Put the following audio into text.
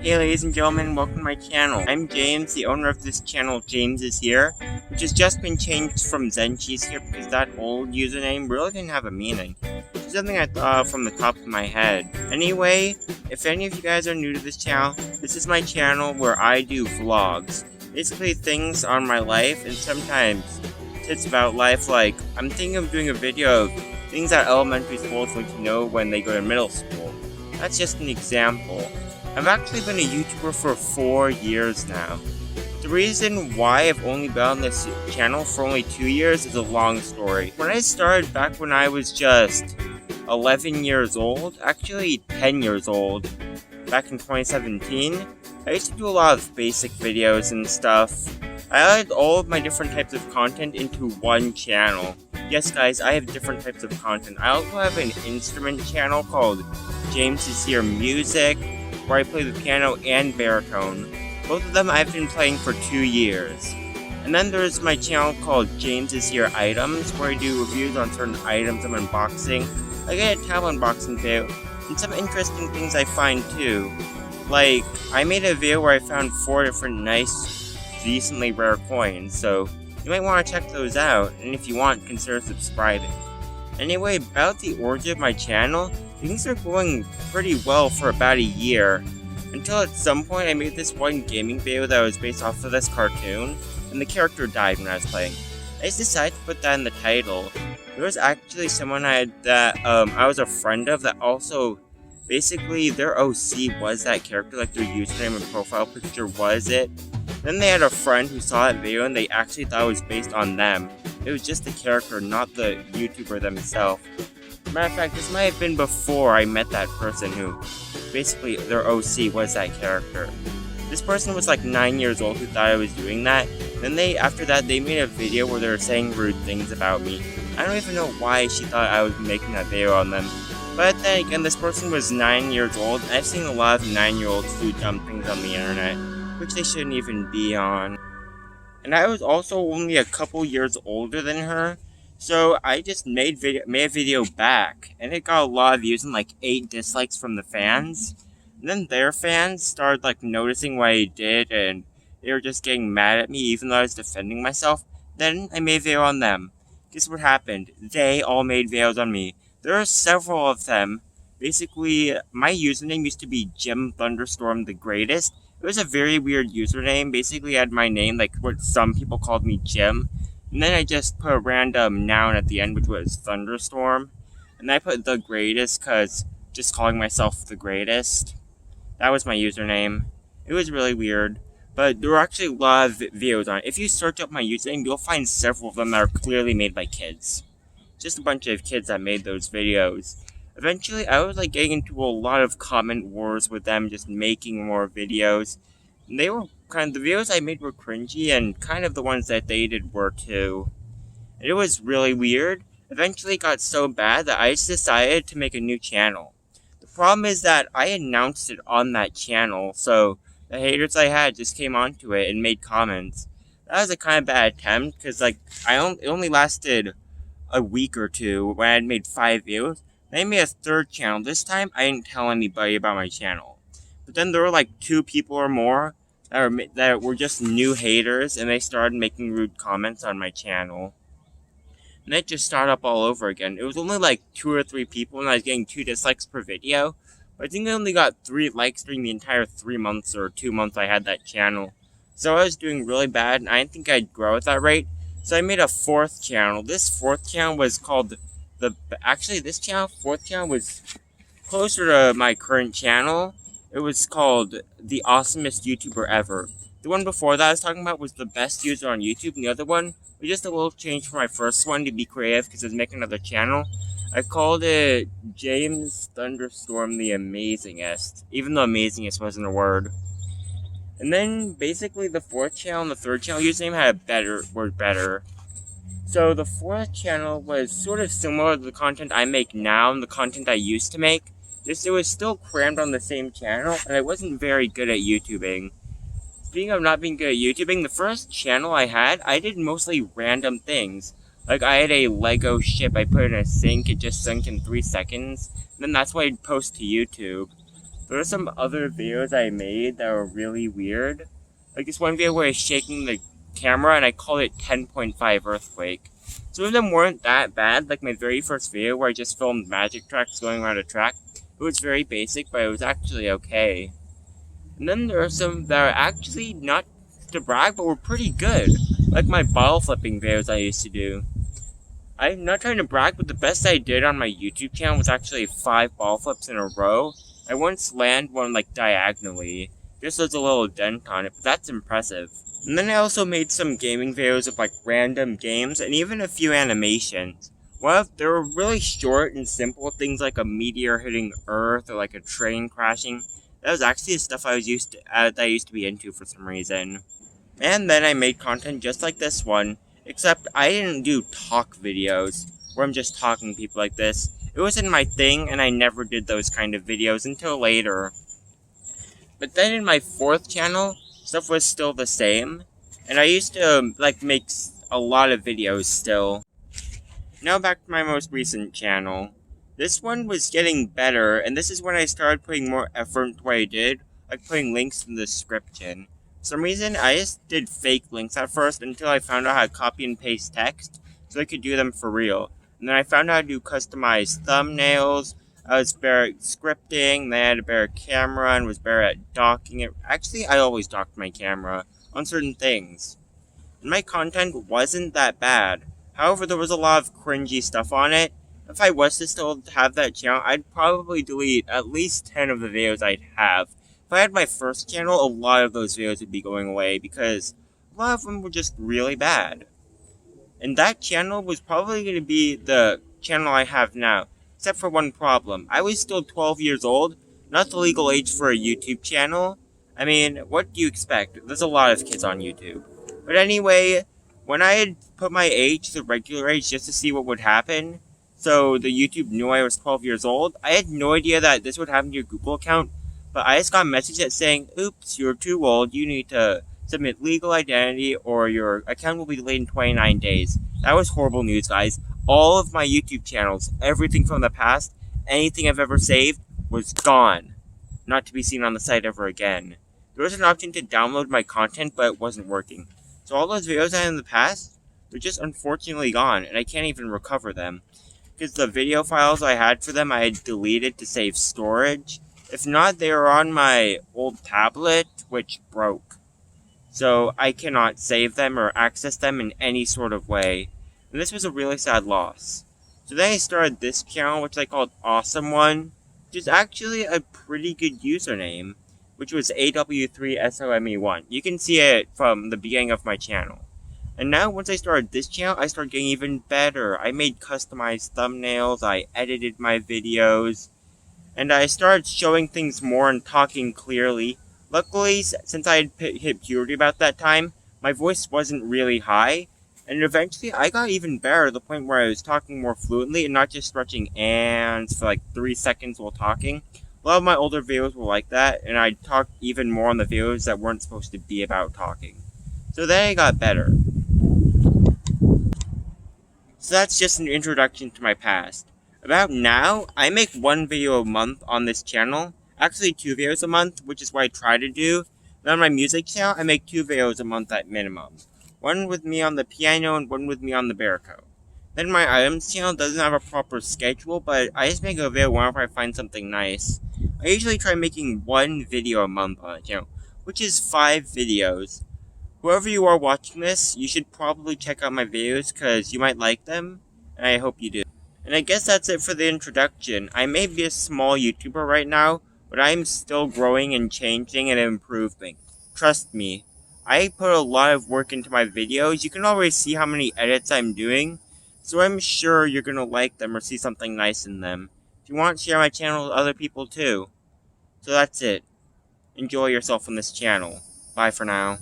Hey ladies and gentlemen, welcome to my channel. I'm James, the owner of this channel, JamesIsHere, which has just been changed from JamesIsHere because that old username really didn't have a meaning. It's something I thought of from the top of my head. Anyway, if any of you guys are new to this channel, this is my channel where I do vlogs. Basically things on my life and sometimes tips about life, like I'm thinking of doing a video of things that elementary schools need to know when they go to middle school. That's just an example. I've actually been a YouTuber for 4 years now. The reason why I've only been on this channel for only 2 years is a long story. When I started back when I was just 11 years old, actually 10 years old, back in 2017, I used to do a lot of basic videos and stuff. I added all of my different types of content into one channel. Yes guys, I have different types of content. I also have an instrument channel called JamesIsHere Music, where I play the piano and baritone. Both of them I've been playing for 2 years. And then there's my channel called JamesIsHere Items, where I do reviews on certain items I'm unboxing. I get a tab unboxing video, and some interesting things I find too. Like, I made a video where I found 4 different nice, decently rare coins, so you might want to check those out, and if you want, consider subscribing. Anyway, about the origin of my channel, things are going pretty well for about a year, until at some point I made this one gaming video that was based off of this cartoon, and the character died when I was playing. I just decided to put that in the title. There was actually someone I was a friend of that also, basically their OC was that character, like their username and profile picture was it. Then they had a friend who saw that video and they actually thought it was based on them. It was just the character, not the YouTuber themselves. Matter of fact, this might have been before I met that person who, basically, their OC was that character. This person was like 9 years old who thought I was doing that. Then after that, they made a video where they were saying rude things about me. I don't even know why she thought I was making that video on them. But then again, this person was 9 years old, and I've seen a lot of 9-year-olds do dumb things on the internet, which they shouldn't even be on. And I was also only a couple years older than her, so I just made a video back, and it got a lot of views and like 8 dislikes from the fans. And then their fans started like noticing what I did, and they were just getting mad at me even though I was defending myself. Then I made a video on them. Guess what happened? They all made videos on me. There are several of them. Basically, my username used to be Jim Thunderstorm the Greatest. It was a very weird username. Basically, I had my name, like what some people called me, Jim. And then I just put a random noun at the end, which was Thunderstorm. And I put the Greatest, because just calling myself the Greatest. That was my username. It was really weird. But there were actually a lot of videos on it. If you search up my username, you'll find several of them that are clearly made by kids. Just a bunch of kids that made those videos. Eventually, I was like getting into a lot of comment wars with them, just making more videos. And they were the videos I made were cringy, and kind of the ones that they did were too. And it was really weird. Eventually, it got so bad that I just decided to make a new channel. The problem is that I announced it on that channel, so the haters I had just came onto it and made comments. That was a kind of bad attempt, because like it only lasted a week or two when I had made 5 videos. Then I made a 3rd channel. This time, I didn't tell anybody about my channel. But then there were like 2 people or more that were just new haters, and they started making rude comments on my channel. And it just started up all over again. It was only like 2 or 3 people, and I was getting 2 dislikes per video. But I think I only got 3 likes during the entire 3 months or 2 months I had that channel. So I was doing really bad, and I didn't think I'd grow at that rate. So I made a 4th channel. This 4th channel was called this 4th channel was closer to my current channel. It was called The Awesomest YouTuber Ever. The one before that I was talking about was the best user on YouTube, and the other one was just a little change for my first one to be creative because I was making another channel. I called it James Thunderstorm the Amazingest, even though Amazingest wasn't a word. And then basically the 4th channel and the 3rd channel username were better. So the 4th channel was sort of similar to the content I make now and the content I used to make. Just it was still crammed on the same channel, and I wasn't very good at YouTubing. Speaking of not being good at YouTubing, the first channel I did mostly random things. Like I had a Lego ship I put in a sink, it just sunk in 3 seconds. And then that's what I'd post to YouTube. There are some other videos I made that were really weird. Like this one video where I was shaking the camera and I called it 10.5 earthquake. Some of them weren't that bad, like my very first video where I just filmed magic tracks going around a track. It was very basic, but it was actually okay. And then there are some that are actually not to brag, but were pretty good. Like my bottle flipping videos I used to do. I'm not trying to brag, but the best I did on my YouTube channel was actually 5 ball flips in a row. I once landed one like diagonally, just as a little dent on it, but that's impressive. And then I also made some gaming videos of like random games and even a few animations. Well, they were really short and simple, things like a meteor hitting Earth or like a train crashing. That was actually the stuff I used to be into for some reason. And then I made content just like this one, except I didn't do talk videos, where I'm just talking to people like this. It wasn't my thing, and I never did those kind of videos until later. But then in my 4th channel, stuff was still the same, and I used to, make a lot of videos still. Now back to my most recent channel. This one was getting better, and this is when I started putting more effort into what I did, like putting links in the description. For some reason, I just did fake links at first until I found out how to copy and paste text, so I could do them for real. And then I found out how to do customized thumbnails. I was better at scripting, then I had a better camera and was better at docking it. Actually, I always docked my camera on certain things. And my content wasn't that bad. However, there was a lot of cringy stuff on it. If I was to still have that channel, I'd probably delete at least 10 of the videos I'd have. If I had my first channel, a lot of those videos would be going away because a lot of them were just really bad. And that channel was probably going to be the channel I have now, except for one problem. I was still 12 years old, not the legal age for a YouTube channel. I mean, what do you expect? There's a lot of kids on YouTube. But anyway, when I had put my age to the regular age just to see what would happen, so the YouTube knew I was 12 years old, I had no idea that this would happen to your Google account. But I just got a message that saying, oops, you're too old, you need to submit legal identity or your account will be delayed in 29 days. That was horrible news, guys. All of my YouTube channels, everything from the past, anything I've ever saved, was gone. Not to be seen on the site ever again. There was an option to download my content, but it wasn't working. So all those videos I had in the past, they're just unfortunately gone, and I can't even recover them. Because the video files I had for them, I had deleted to save storage. If not, they are on my old tablet, which broke. So I cannot save them or access them in any sort of way. And this was a really sad loss. So then I started this channel, which I called Awesome One, which is actually a pretty good username, which was AW3SOME1. You can see it from the beginning of my channel. And now, once I started this channel, I started getting even better. I made customized thumbnails, I edited my videos, and I started showing things more and talking clearly. Luckily, since I had hit puberty about that time, my voice wasn't really high, and eventually I got even better to the point where I was talking more fluently and not just stretching ands for like 3 seconds while talking. A lot of my older videos were like that, and I'd talk even more on the videos that weren't supposed to be about talking. So then I got better. So that's just an introduction to my past. About now, I make 1 video a month on this channel. Actually 2 videos a month, which is what I try to do. But on my music channel, I make 2 videos a month at minimum. 1 with me on the piano and 1 with me on the barico. Then my items channel doesn't have a proper schedule, but I just make a video whenever I find something nice. I usually try making 1 video a month on the channel, which is 5 videos. Whoever you are watching this, you should probably check out my videos because you might like them, and I hope you do. And I guess that's it for the introduction. I may be a small YouTuber right now, but I'm still growing and changing and improving. Trust me, I put a lot of work into my videos. You can already see how many edits I'm doing, so I'm sure you're gonna like them or see something nice in them. If you want, share my channel with other people too. So that's it. Enjoy yourself on this channel. Bye for now.